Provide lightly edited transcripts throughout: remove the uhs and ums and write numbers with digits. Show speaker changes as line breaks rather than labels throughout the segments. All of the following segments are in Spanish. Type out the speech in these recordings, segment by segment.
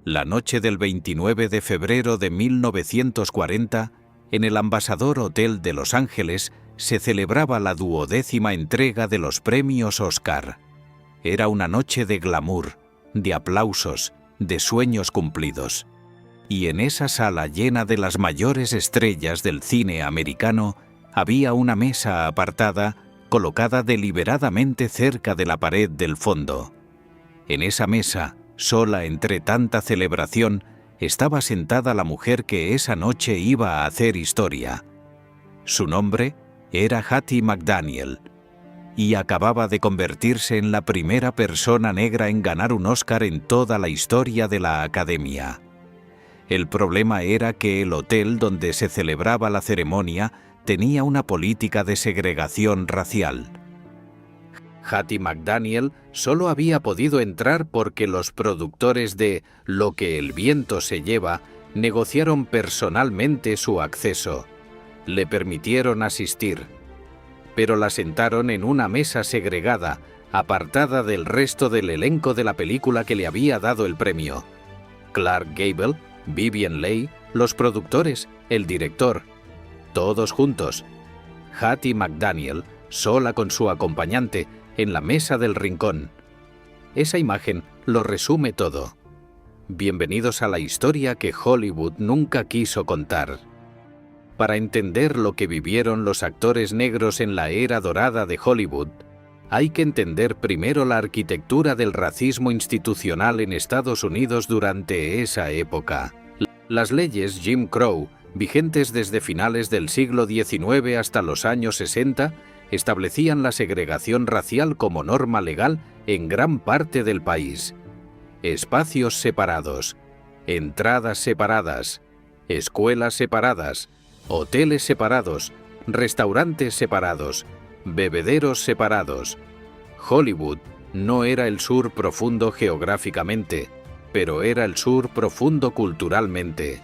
La noche del 29 de febrero de 1940, en el Ambassador Hotel de Los Ángeles, se celebraba la 12ª entrega de los premios Oscar. Era una noche de glamour, de aplausos, de sueños cumplidos. Y en esa sala llena de las mayores estrellas del cine americano, había una mesa apartada, colocada deliberadamente cerca de la pared del fondo. En esa mesa, sola entre tanta celebración, estaba sentada la mujer que esa noche iba a hacer historia. Su nombre era Hattie McDaniel, y acababa de convertirse en la primera persona negra en ganar un Oscar en toda la historia de la Academia. El problema era que el hotel donde se celebraba la ceremonia tenía una política de segregación racial. Hattie McDaniel solo había podido entrar porque los productores de Lo que el viento se lleva negociaron personalmente su acceso. Le permitieron asistir, pero la sentaron en una mesa segregada, apartada del resto del elenco de la película que le había dado el premio. Clark Gable, Vivien Leigh, los productores, el director, todos juntos. Hattie McDaniel, sola con su acompañante, en la mesa del rincón. Esa imagen lo resume todo. Bienvenidos a la historia que Hollywood nunca quiso contar. Para entender lo que vivieron los actores negros en la era dorada de Hollywood, hay que entender primero la arquitectura del racismo institucional en Estados Unidos durante esa época. Las leyes Jim Crow, vigentes desde finales del siglo XIX hasta los años 60, establecían la segregación racial como norma legal en gran parte del país. Espacios separados, entradas separadas, escuelas separadas, hoteles separados, restaurantes separados, bebederos separados. Hollywood no era el sur profundo geográficamente, pero era el sur profundo culturalmente.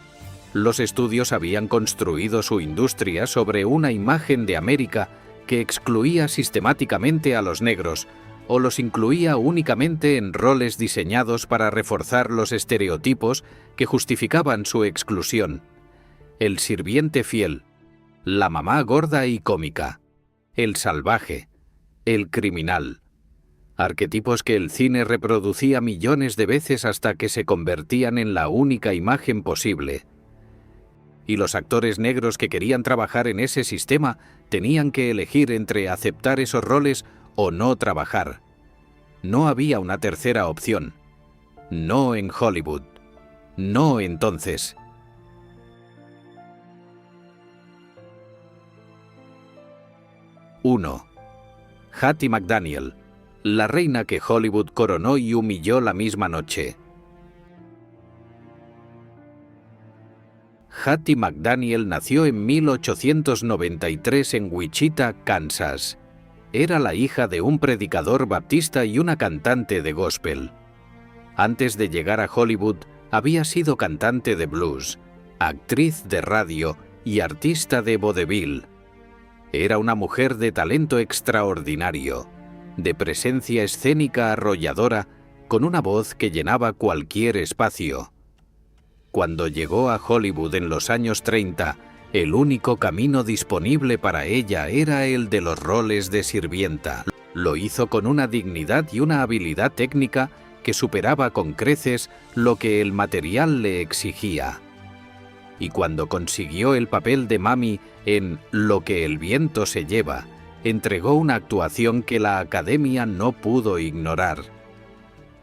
Los estudios habían construido su industria sobre una imagen de América que excluía sistemáticamente a los negros o los incluía únicamente en roles diseñados para reforzar los estereotipos que justificaban su exclusión. El sirviente fiel, la mamá gorda y cómica, el salvaje, el criminal. Arquetipos que el cine reproducía millones de veces hasta que se convertían en la única imagen posible. Y los actores negros que querían trabajar en ese sistema tenían que elegir entre aceptar esos roles o no trabajar. No había una tercera opción. No en Hollywood. No entonces. ¡1! Hattie McDaniel, la reina que Hollywood coronó y humilló la misma noche. Hattie McDaniel nació en 1893 en Wichita, Kansas. Era la hija de un predicador baptista y una cantante de gospel. Antes de llegar a Hollywood, había sido cantante de blues, actriz de radio y artista de vodevil. Era una mujer de talento extraordinario, de presencia escénica arrolladora, con una voz que llenaba cualquier espacio. Cuando llegó a Hollywood en los años 30, el único camino disponible para ella era el de los roles de sirvienta. Lo hizo con una dignidad y una habilidad técnica que superaba con creces lo que el material le exigía. Y cuando consiguió el papel de Mami en Lo que el viento se lleva, entregó una actuación que la Academia no pudo ignorar.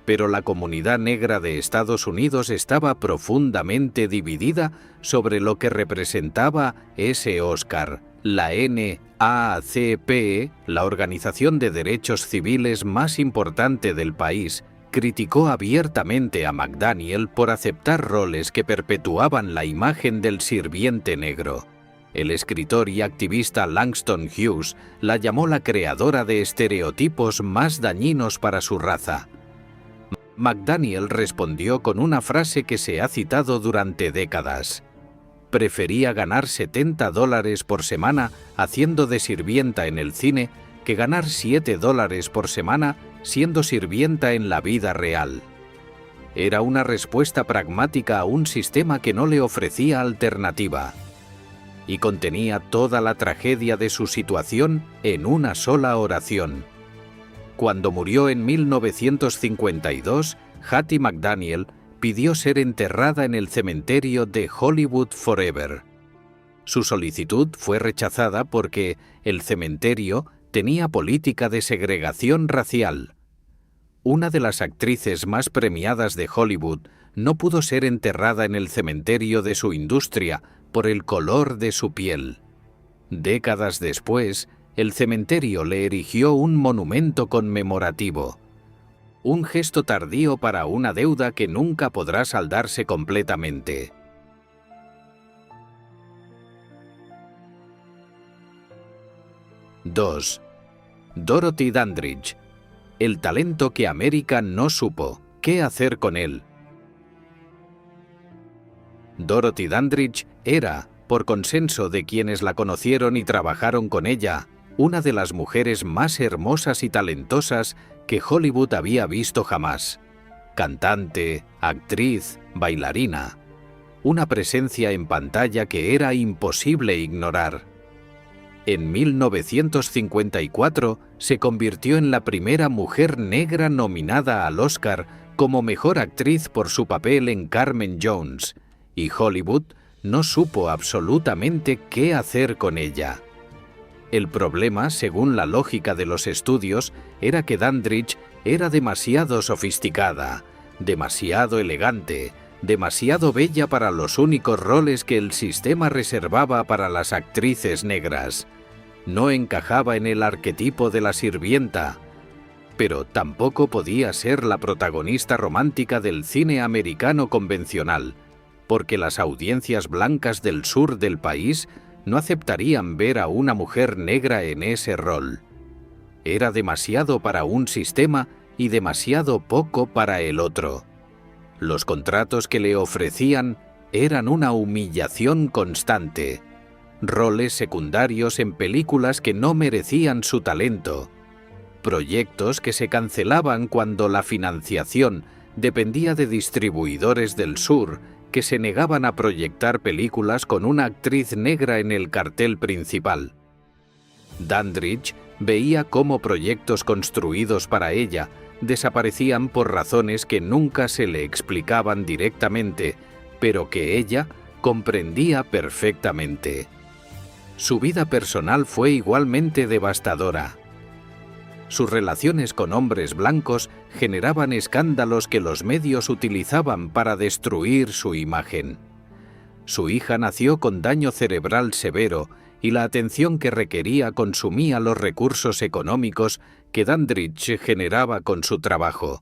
Pero la comunidad negra de Estados Unidos estaba profundamente dividida sobre lo que representaba ese Oscar. La NAACP, la organización de derechos civiles más importante del país, criticó abiertamente a McDaniel por aceptar roles que perpetuaban la imagen del sirviente negro. El escritor y activista Langston Hughes la llamó la creadora de estereotipos más dañinos para su raza. McDaniel respondió con una frase que se ha citado durante décadas. Prefería ganar $70 por semana haciendo de sirvienta en el cine que ganar $7 por semana siendo sirvienta en la vida real. Era una respuesta pragmática a un sistema que no le ofrecía alternativa. Y contenía toda la tragedia de su situación en una sola oración. Cuando murió en 1952, Hattie McDaniel pidió ser enterrada en el cementerio de Hollywood Forever. Su solicitud fue rechazada porque el cementerio tenía política de segregación racial. Una de las actrices más premiadas de Hollywood no pudo ser enterrada en el cementerio de su industria por el color de su piel. Décadas después, el cementerio le erigió un monumento conmemorativo. Un gesto tardío para una deuda que nunca podrá saldarse completamente. II. Dorothy Dandridge. El talento que América no supo. ¿Qué hacer con él? Dorothy Dandridge era, por consenso de quienes la conocieron y trabajaron con ella, una de las mujeres más hermosas y talentosas que Hollywood había visto jamás. Cantante, actriz, bailarina. Una presencia en pantalla que era imposible ignorar. En 1954 se convirtió en la primera mujer negra nominada al Oscar como mejor actriz por su papel en Carmen Jones, y Hollywood no supo absolutamente qué hacer con ella. El problema, según la lógica de los estudios, era que Dandridge era demasiado sofisticada, demasiado elegante, demasiado bella para los únicos roles que el sistema reservaba para las actrices negras. No encajaba en el arquetipo de la sirvienta, pero tampoco podía ser la protagonista romántica del cine americano convencional, porque las audiencias blancas del sur del país no aceptarían ver a una mujer negra en ese rol. Era demasiado para un sistema y demasiado poco para el otro. Los contratos que le ofrecían eran una humillación constante. Roles secundarios en películas que no merecían su talento. Proyectos que se cancelaban cuando la financiación dependía de distribuidores del sur que se negaban a proyectar películas con una actriz negra en el cartel principal. Dandridge veía cómo proyectos construidos para ella desaparecían por razones que nunca se le explicaban directamente, pero que ella comprendía perfectamente. Su vida personal fue igualmente devastadora. Sus relaciones con hombres blancos generaban escándalos que los medios utilizaban para destruir su imagen. Su hija nació con daño cerebral severo y la atención que requería consumía los recursos económicos que Dandridge generaba con su trabajo.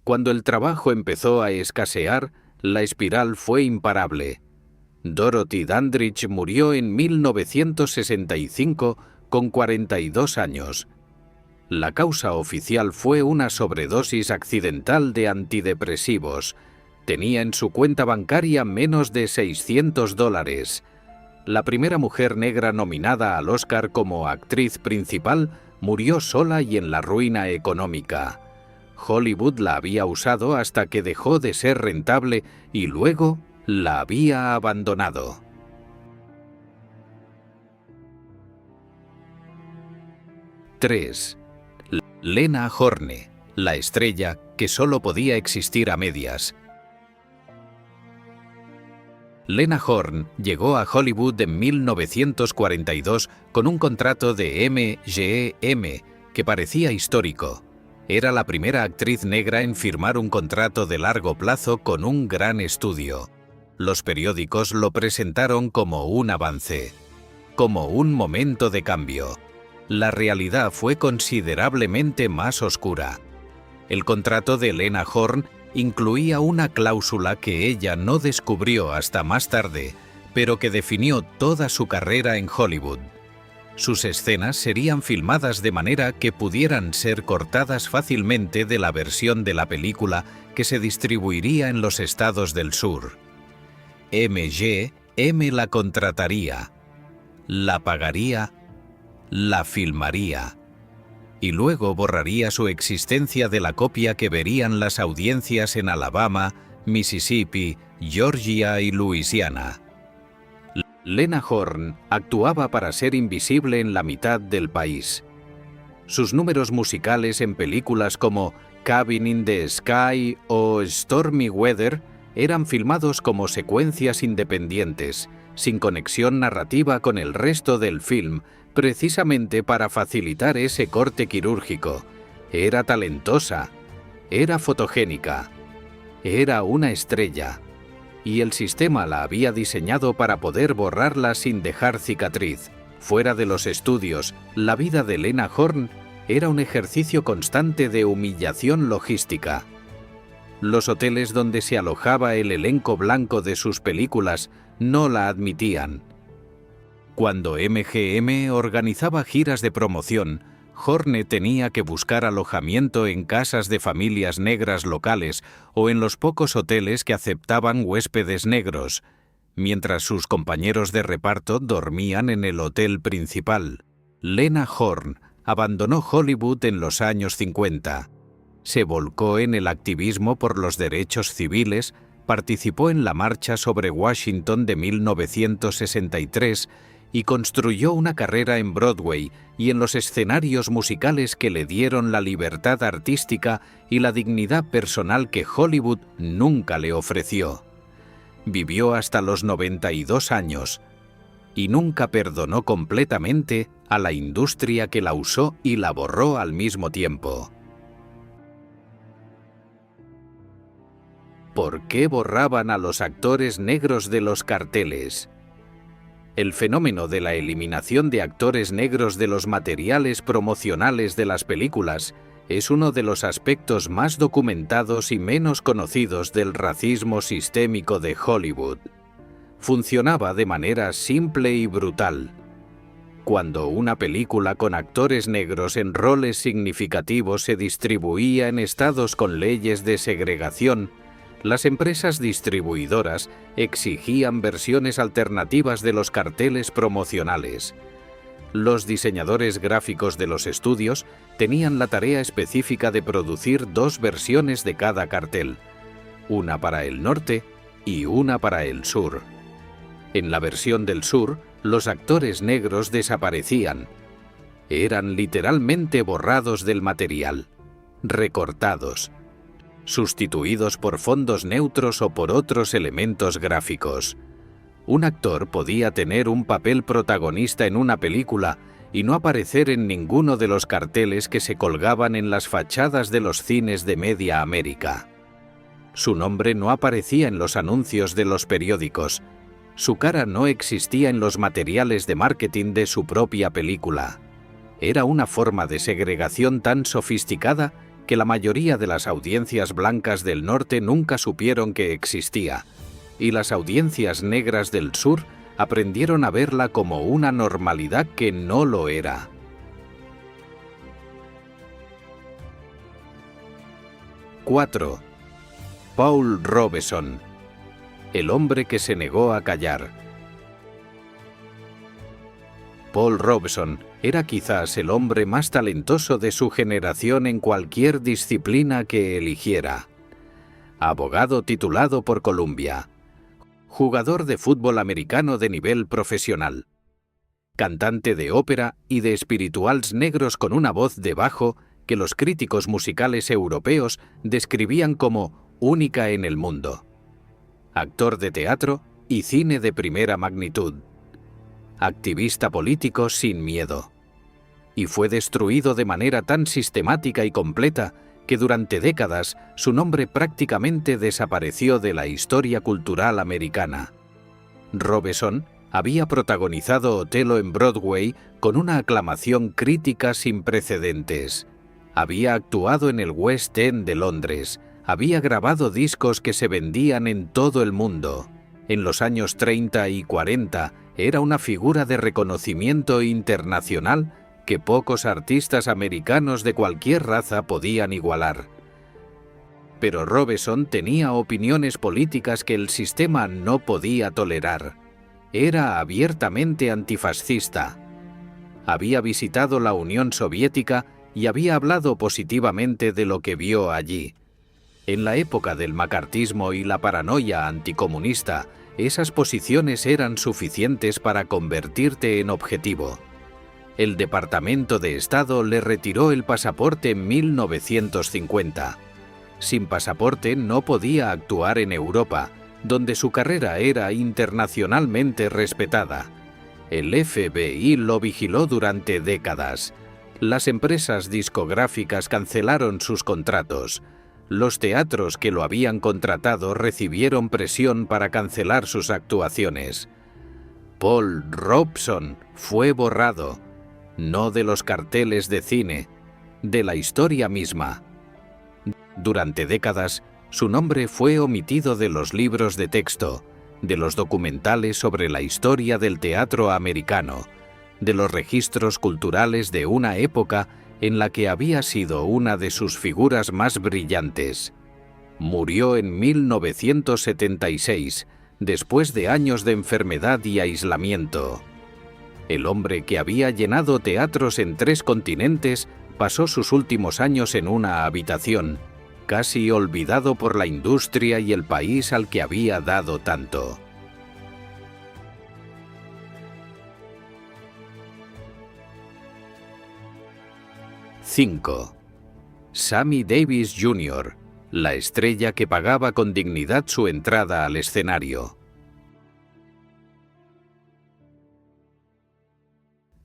Cuando el trabajo empezó a escasear, la espiral fue imparable. Dorothy Dandridge murió en 1965 con 42 años. La causa oficial fue una sobredosis accidental de antidepresivos. Tenía en su cuenta bancaria menos de $600. La primera mujer negra nominada al Oscar como actriz principal murió sola y en la ruina económica. Hollywood la había usado hasta que dejó de ser rentable y luego la había abandonado. III. Lena Horne, la estrella que solo podía existir a medias. Lena Horne llegó a Hollywood en 1942 con un contrato de MGM que parecía histórico. Era la primera actriz negra en firmar un contrato de largo plazo con un gran estudio. Los periódicos lo presentaron como un avance, como un momento de cambio. La realidad fue considerablemente más oscura. El contrato de Lena Horne incluía una cláusula que ella no descubrió hasta más tarde, pero que definió toda su carrera en Hollywood. Sus escenas serían filmadas de manera que pudieran ser cortadas fácilmente de la versión de la película que se distribuiría en los estados del sur. MGM la contrataría, la pagaría, la filmaría. y luego borraría su existencia de la copia que verían las audiencias en Alabama, Mississippi, Georgia y Luisiana. Lena Horne actuaba para ser invisible en la mitad del país. Sus números musicales en películas como Cabin in the Sky o Stormy Weather eran filmados como secuencias independientes, sin conexión narrativa con el resto del film, precisamente para facilitar ese corte quirúrgico. Era talentosa, era fotogénica, era una estrella, y el sistema la había diseñado para poder borrarla sin dejar cicatriz. Fuera de los estudios, la vida de Lena Horne era un ejercicio constante de humillación logística. Los hoteles donde se alojaba el elenco blanco de sus películas no la admitían. Cuando MGM organizaba giras de promoción, Horne tenía que buscar alojamiento en casas de familias negras locales o en los pocos hoteles que aceptaban huéspedes negros, mientras sus compañeros de reparto dormían en el hotel principal. Lena Horne abandonó Hollywood en los años 50. Se volcó en el activismo por los derechos civiles, participó en la Marcha sobre Washington de 1963 y construyó una carrera en Broadway y en los escenarios musicales que le dieron la libertad artística y la dignidad personal que Hollywood nunca le ofreció. Vivió hasta los 92 años y nunca perdonó completamente a la industria que la usó y la borró al mismo tiempo. ¿Por qué borraban a los actores negros de los carteles? El fenómeno de la eliminación de actores negros de los materiales promocionales de las películas es uno de los aspectos más documentados y menos conocidos del racismo sistémico de Hollywood. Funcionaba de manera simple y brutal. Cuando una película con actores negros en roles significativos se distribuía en estados con leyes de segregación, las empresas distribuidoras exigían versiones alternativas de los carteles promocionales. Los diseñadores gráficos de los estudios tenían la tarea específica de producir 2 versiones de cada cartel, una para el norte y una para el sur. En la versión del sur, los actores negros desaparecían. Eran literalmente borrados del material, recortados, sustituidos por fondos neutros o por otros elementos gráficos. Un actor podía tener un papel protagonista en una película y no aparecer en ninguno de los carteles que se colgaban en las fachadas de los cines de media América. Su nombre no aparecía en los anuncios de los periódicos. Su cara no existía en los materiales de marketing de su propia película. Era una forma de segregación tan sofisticada que la mayoría de las audiencias blancas del norte nunca supieron que existía, y las audiencias negras del sur aprendieron a verla como una normalidad que no lo era. ¡4! Paul Robeson, el hombre que se negó a callar. Paul Robeson era quizás el hombre más talentoso de su generación en cualquier disciplina que eligiera. Abogado titulado por Columbia, jugador de fútbol americano de nivel profesional, cantante de ópera y de spirituals negros con una voz de bajo que los críticos musicales europeos describían como única en el mundo, actor de teatro y cine de primera magnitud, activista político sin miedo. Y fue destruido de manera tan sistemática y completa que durante décadas su nombre prácticamente desapareció de la historia cultural americana. Robeson había protagonizado Otelo en Broadway con una aclamación crítica sin precedentes. Había actuado en el West End de Londres. Había grabado discos que se vendían en todo el mundo. En los años 30 y 40 era una figura de reconocimiento internacional que pocos artistas americanos de cualquier raza podían igualar. Pero Robeson tenía opiniones políticas que el sistema no podía tolerar. Era abiertamente antifascista. Había visitado la Unión Soviética y había hablado positivamente de lo que vio allí. En la época del macartismo y la paranoia anticomunista, esas posiciones eran suficientes para convertirte en objetivo. El Departamento de Estado le retiró el pasaporte en 1950. Sin pasaporte no podía actuar en Europa, donde su carrera era internacionalmente respetada. El FBI lo vigiló durante décadas. Las empresas discográficas cancelaron sus contratos. Los teatros que lo habían contratado recibieron presión para cancelar sus actuaciones. Paul Robeson fue borrado, no de los carteles de cine, de la historia misma. Durante décadas, su nombre fue omitido de los libros de texto, de los documentales sobre la historia del teatro americano, de los registros culturales de una época en la que había sido una de sus figuras más brillantes. Murió en 1976, después de años de enfermedad y aislamiento. El hombre que había llenado teatros en 3 continentes pasó sus últimos años en una habitación, casi olvidado por la industria y el país al que había dado tanto. ¡5! Sammy Davis Jr., la estrella que pagaba con dignidad su entrada al escenario.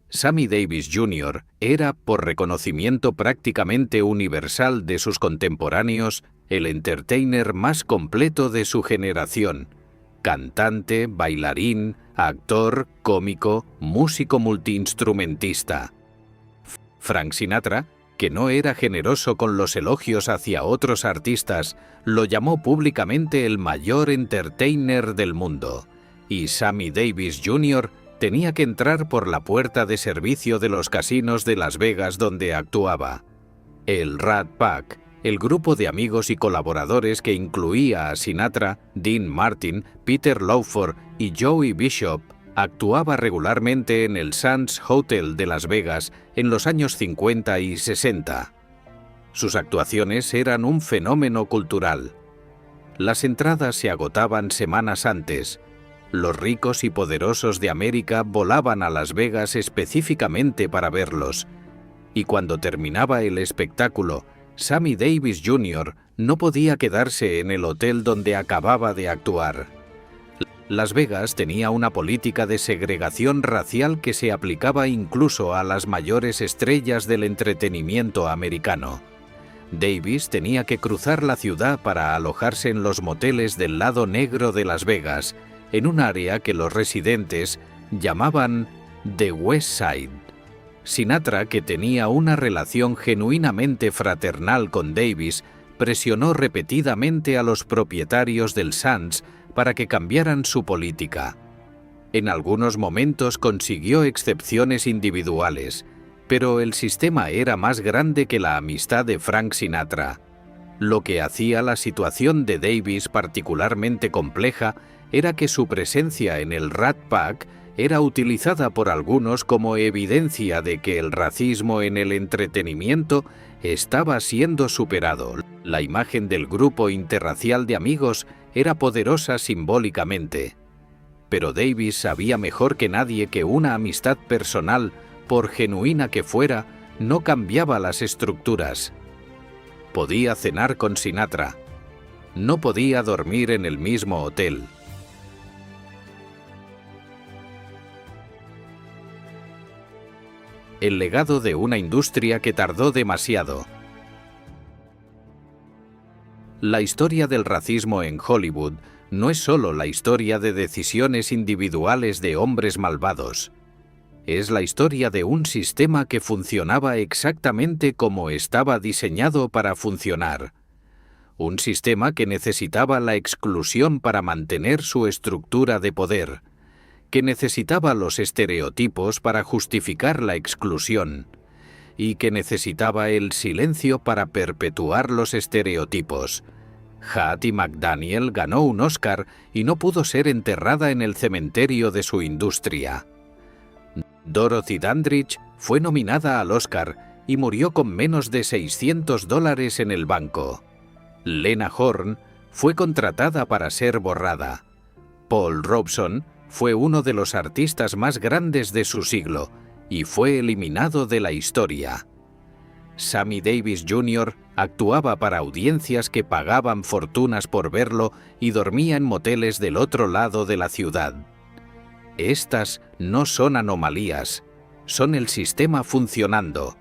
Sammy Davis Jr. era, por reconocimiento prácticamente universal de sus contemporáneos, el entertainer más completo de su generación. Cantante, bailarín, actor, cómico, músico multiinstrumentista. Frank Sinatra, que no era generoso con los elogios hacia otros artistas, lo llamó públicamente el mayor entertainer del mundo. Y Sammy Davis Jr. tenía que entrar por la puerta de servicio de los casinos de Las Vegas donde actuaba. El Rat Pack, el grupo de amigos y colaboradores que incluía a Sinatra, Dean Martin, Peter Lawford y Joey Bishop, actuaba regularmente en el Sands Hotel de Las Vegas en los años 50 y 60. Sus actuaciones eran un fenómeno cultural. Las entradas se agotaban semanas antes. Los ricos y poderosos de América volaban a Las Vegas específicamente para verlos. Y cuando terminaba el espectáculo, Sammy Davis Jr. no podía quedarse en el hotel donde acababa de actuar. Las Vegas tenía una política de segregación racial que se aplicaba incluso a las mayores estrellas del entretenimiento americano. Davis tenía que cruzar la ciudad para alojarse en los moteles del lado negro de Las Vegas, en un área que los residentes llamaban The West Side. Sinatra, que tenía una relación genuinamente fraternal con Davis, presionó repetidamente a los propietarios del Sands para que cambiaran su política. En algunos momentos consiguió excepciones individuales, pero el sistema era más grande que la amistad de Frank Sinatra. Lo que hacía la situación de Davis particularmente compleja era que su presencia en el Rat Pack era utilizada por algunos como evidencia de que el racismo en el entretenimiento estaba siendo superado. La imagen del grupo interracial de amigos era poderosa simbólicamente. Pero Davis sabía mejor que nadie que una amistad personal, por genuina que fuera, no cambiaba las estructuras. Podía cenar con Sinatra. No podía dormir en el mismo hotel. El legado de una industria que tardó demasiado. La historia del racismo en Hollywood no es solo la historia de decisiones individuales de hombres malvados. Es la historia de un sistema que funcionaba exactamente como estaba diseñado para funcionar. Un sistema que necesitaba la exclusión para mantener su estructura de poder, que necesitaba los estereotipos para justificar la exclusión, y que necesitaba el silencio para perpetuar los estereotipos. Hattie McDaniel ganó un Oscar y no pudo ser enterrada en el cementerio de su industria. Dorothy Dandridge fue nominada al Oscar y murió con menos de $600 en el banco. Lena Horne fue contratada para ser borrada. Paul Robeson fue uno de los artistas más grandes de su siglo y fue eliminado de la historia. Sammy Davis Jr. actuaba para audiencias que pagaban fortunas por verlo y dormía en moteles del otro lado de la ciudad. Estas no son anomalías, son el sistema funcionando.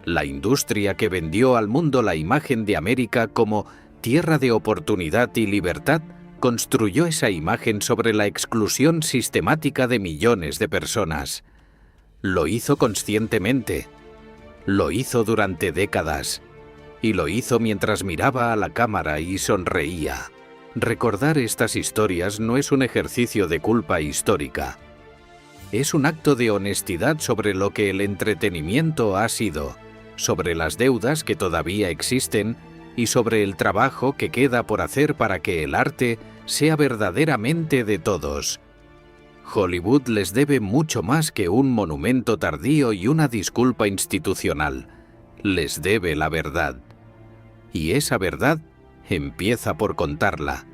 La industria que vendió al mundo la imagen de América como tierra de oportunidad y libertad construyó esa imagen sobre la exclusión sistemática de millones de personas. Lo hizo conscientemente. Lo hizo durante décadas. Y lo hizo mientras miraba a la cámara y sonreía. Recordar estas historias no es un ejercicio de culpa histórica. Es un acto de honestidad sobre lo que el entretenimiento ha sido, sobre las deudas que todavía existen y sobre el trabajo que queda por hacer para que el arte sea verdaderamente de todos. Hollywood les debe mucho más que un monumento tardío y una disculpa institucional. Les debe la verdad. Y esa verdad empieza por contarla.